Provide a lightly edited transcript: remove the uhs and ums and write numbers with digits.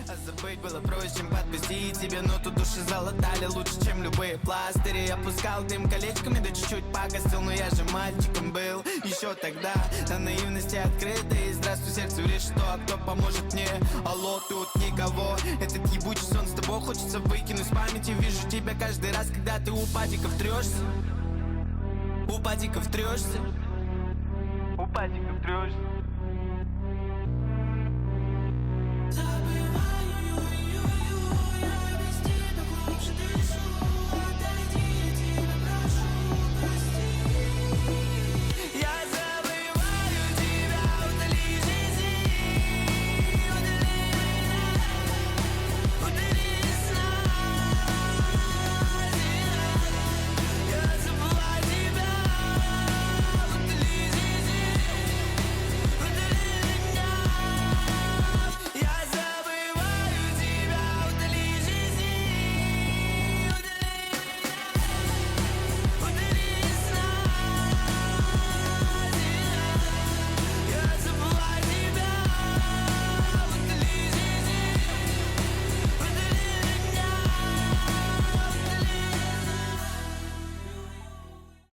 А забыть было проще, чем подпустить тебе ноту души залатали лучше, чем любые пластыри. Я пускал дым колечками, да чуть-чуть погасил, но я же мальчиком был еще тогда. На наивности открытый, здравствуй, сердцу лишь что, а кто поможет мне? Алло, тут никого, этот ебучий сон с тобой хочется выкинуть с памяти. Вижу тебя каждый раз, когда ты у падиков трешься. У падиков трешься. У падиков трешься.